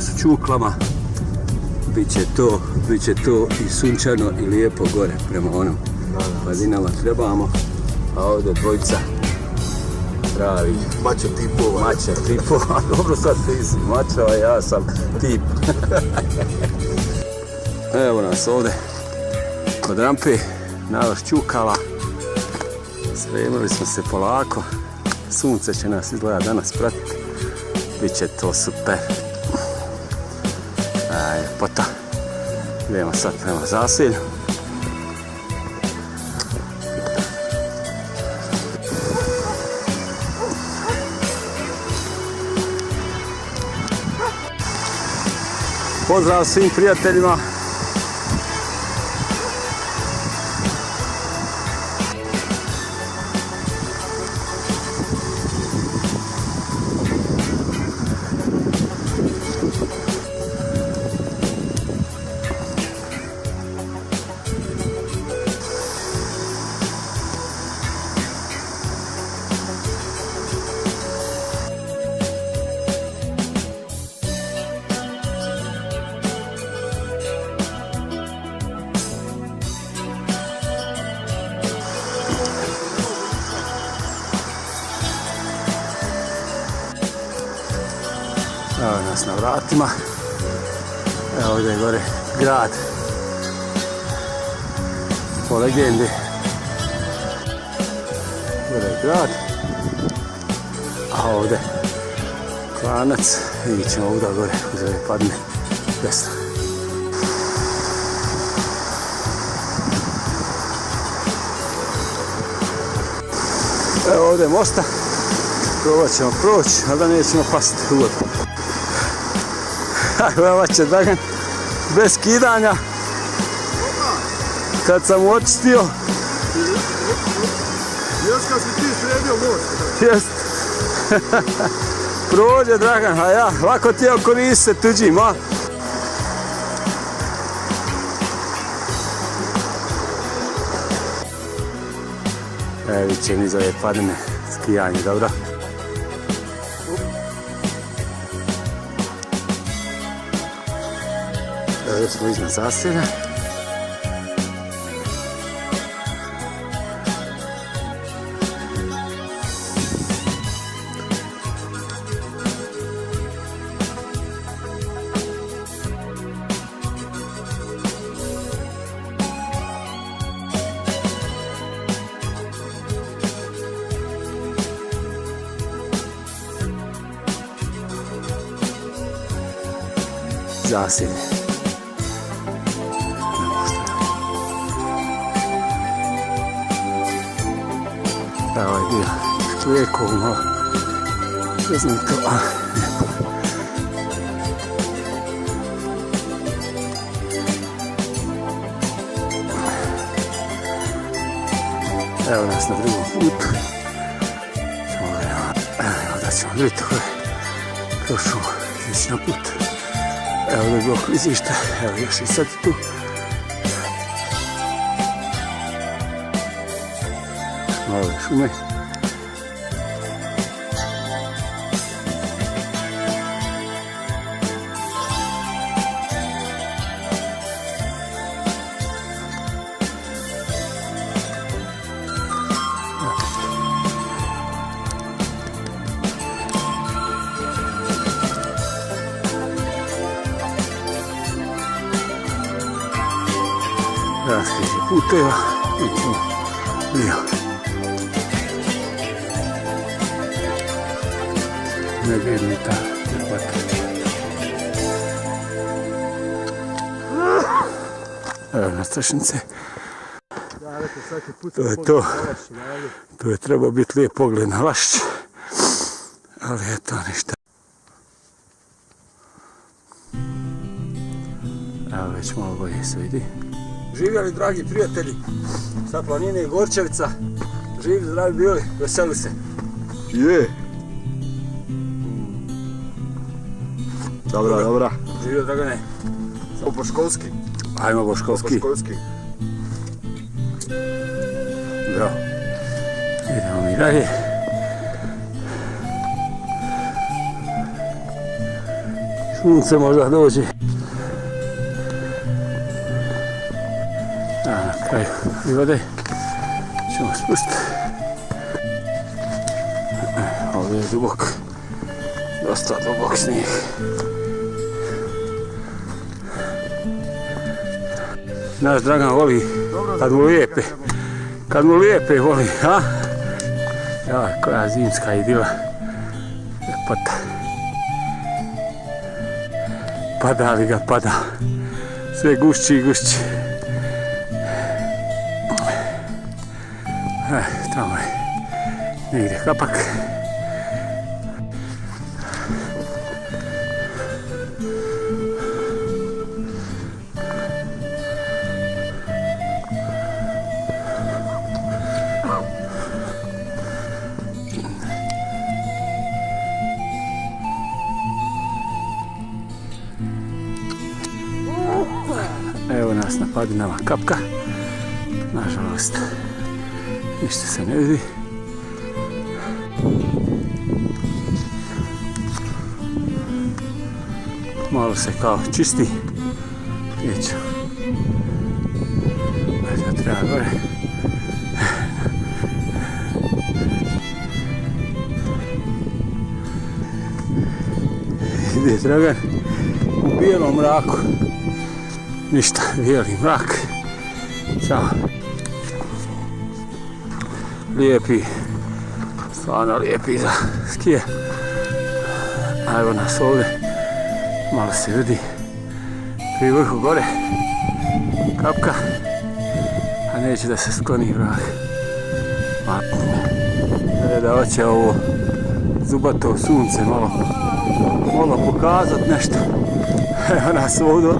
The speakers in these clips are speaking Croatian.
nas u čuklama. Biće to i sunčano i lijepo gore prema onom planinama trebamo. A ovdje dvojica pravi mača tipova. Dobro, sad ti si mača, a ja sam tip. Evo nas ovdje kod rampe, nalaš čukala. Spremili smo se polako. Sunce će nas izgleda danas pratiti. Biće to super. Ljepota. Idemo sad prema zaselju. Pozdrav svim prijateljima. Evo nas na vratima. Evo ovdje je gore grad. Po legendi. Gore je grad. A ovdje klanac. I ćemo ovdje gore uz ove padne desno. Evo ovdje je mosta. Probat ćemo proći, ali da nećemo pasti u vodu. Evo će Dragan bez skidanja. Kad sam očistio. Još kad si ti sredio most. Jest. Prođe Dragan, a ja lako ti je koristiti se tuđim, a? Evo će niz ove padine, skijanje, dobro. Evo smo iznad zaselja. Zaselje. Evo je bio šklijekov malo. Ne znam to, evo nas na drugom putu. Evo da ćemo vidjeti kako je prošao ići na put. Evo da je bilo klizište, evo još i sad tu. Malo je šume. Raskrižje puteva, idemo lijevo. Ne vidim ta ljepota. Evo na strašnice. To je to. To je trebao biti lijep pogled na Lašć. Ali eto ništa. Evo već malo bolje se vidi. Živjeli dragi prijatelji sa planine Gorčevica. Živi, zdravi bili, veseli se. Je. Dobra, dobra. Živio Dragane. Samo Boškovski. Ajmo Boškovski. Bravo. Idemo mi dalje. Sunce možda dođe. A na kraju i vode ćemo spustiti. Ovdje je dubok, dosta dubok snijeg. Naš Dragan voli kad mu lijepe voli, ha? Ja, koja zimska idila, ljepota. Pada li ga pada, sve gušći i gušći. Tamo je negdje Kapak. Evo nas na padinama Kapka. Nažalost, ništa se ne vidi. Malo se kao čisti. Vidjet ću. Možda treba gore. Ide Dragan u bijelom mraku. Ništa, bijeli mrak. Ćao. Lijepi, stvarno lijepi za skije. A evo nas ovdje, malo se vidi pri vrhu gore Kapka, a neće da se skloni vrag. Da hoće ovo zubato sunce malo pokazat nešto. Evo nas ovdje.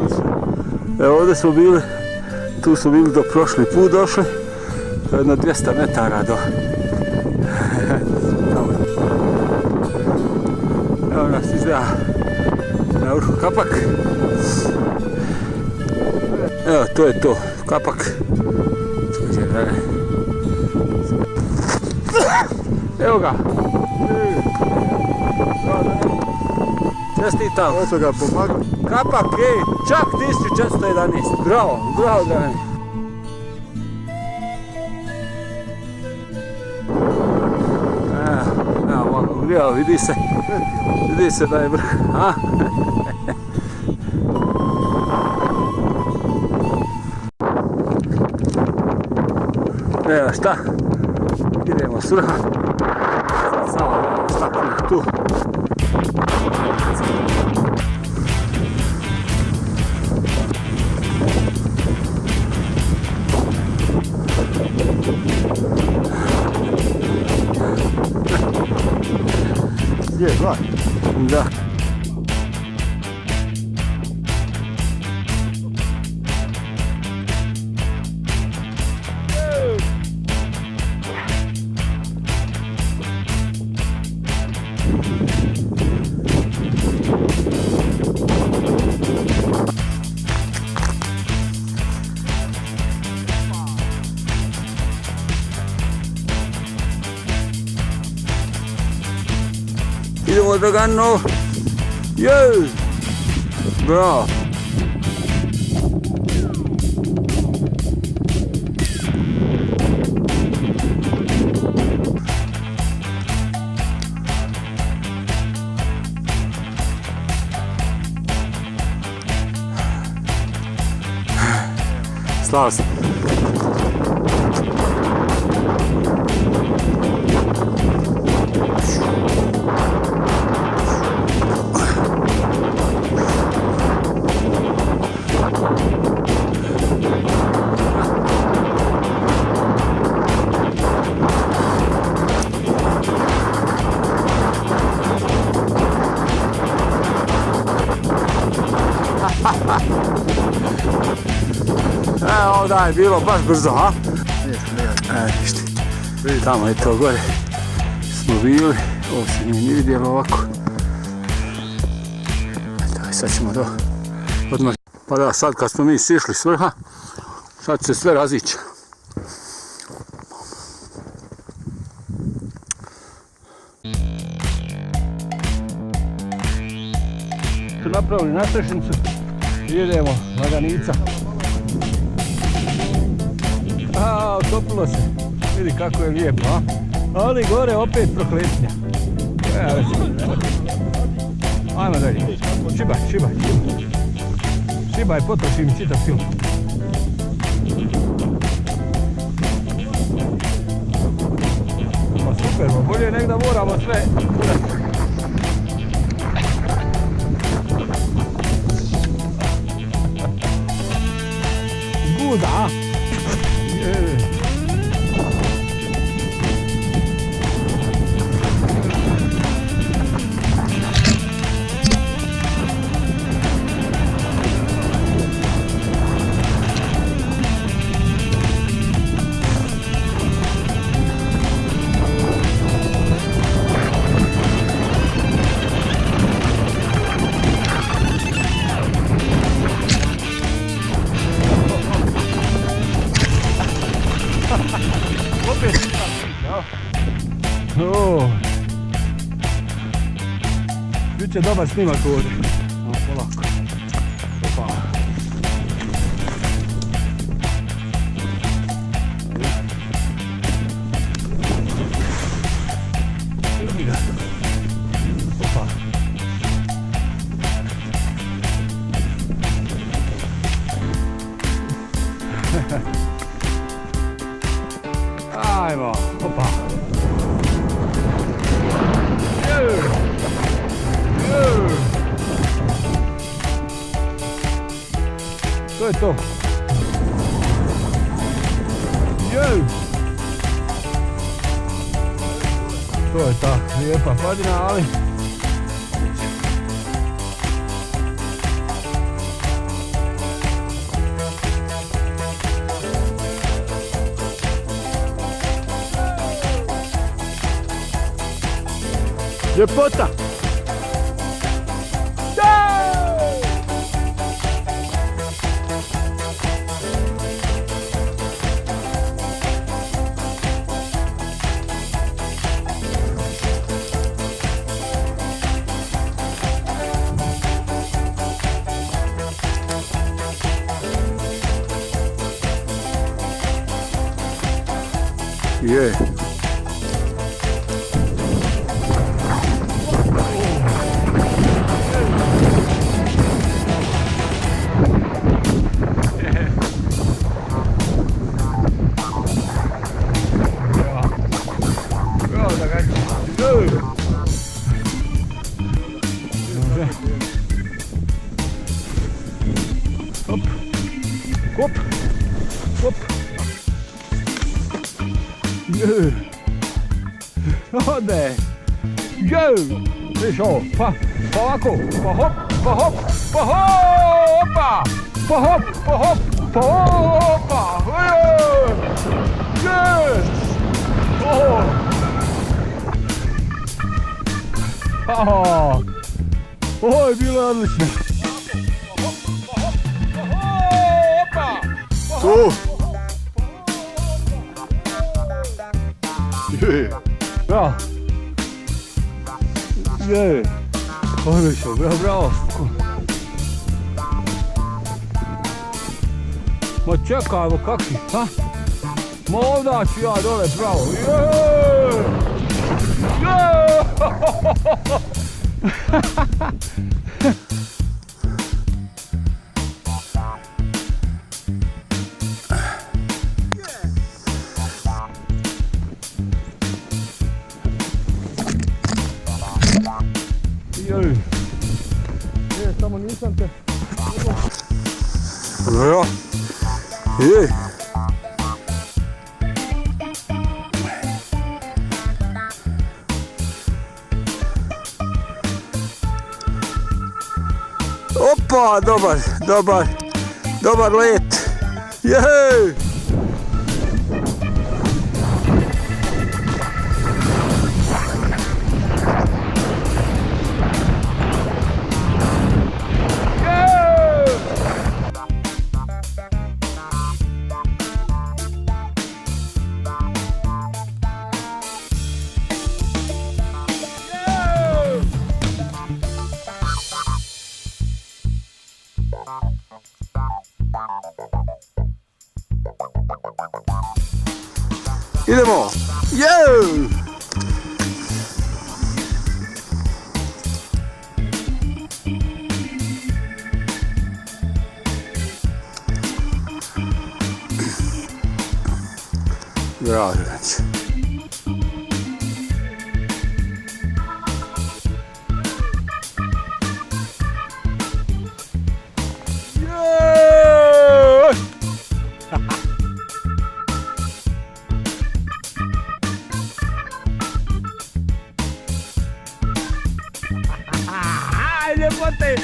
Evo ovdje smo bili, tu smo bili do prošli put došli. To je jedno 200 metara do... Evo nas izgleda na vrhu Kapak. Evo, to je to, Kapak. Evo ga. Čestitam. Ovo ga pomagao. Kapak, čak 1411. Bravo, bravo Dragan. Evo, vidi se da je vrh, a? Evo šta, idemo s vrha, samo staknemo tu. Je, vlak. Da. Idemo Dragano. Jej! Bravo! Slao sam. Ovdje je bilo baš brzo, ha? Ništa. Tamo je to gore. Smo bili. Ovo se nije ni vidjelo ovako. Eto, sad ćemo do odmah. Pa da, sad kad smo mi sišli s vrha, sad će sve razići. mjestu napravili nastrešnicu i idemo laganica. Otopilo se. Vidi kako je lijepo, a? Ali gore opet prokletnja. Ajmo dalje. Šibaj. Šibaj, potroši mi čitav film. Pa super, bolje nek da moramo sve urati. Zguda, bit će dobar snimak ovdje. Polako. Opa. Opa. Ajmo. Opa. To je to. To je ta lijepa padina, ali ljepota. Je. Hop. Hop. Hop. Ode! Go! Viš ovo, pa ovako, pa hop, pa hop, pa hopa! Pa hop, pa hop, pa hopa! Yes! Ovo je bilo odlično! Tu! Bravo! Je! Odlično, bravo! Ma čekajmo kakvi, ha? Ma ovdje ću ja dole, bravo! Je! Samo nisam te... Ja. Je. Opa, dobar let. Jej! Idemo! Jeo! Bravo, Željanić. Ljepote!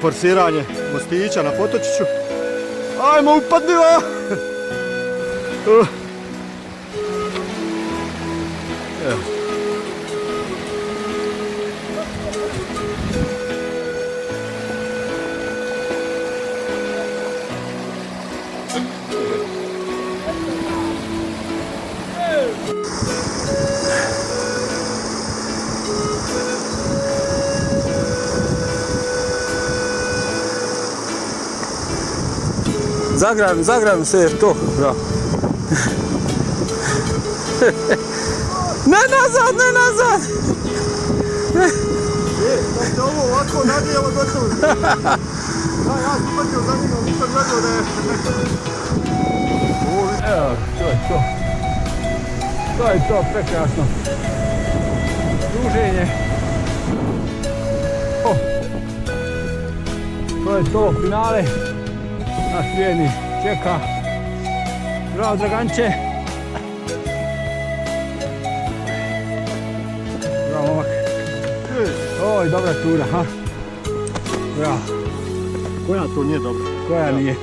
Forsiranje mostića na potočiću. Ajmo, upadnimo! Evo. Zagram se to, bravo. Ne nazad, ne nazad! Da se ovo ovako nadijelo gotovo. Da, ja sam patio za njima, nisam gledao da je... Evo, to je to. To je to, prekrasno. Druženje. To je to, finale. Naš vjerni čeka. Bravo, Draganče. Bravo, momak. Oj, dobra tura, ha? Bravo. Koja to nije dobra? Koja nije?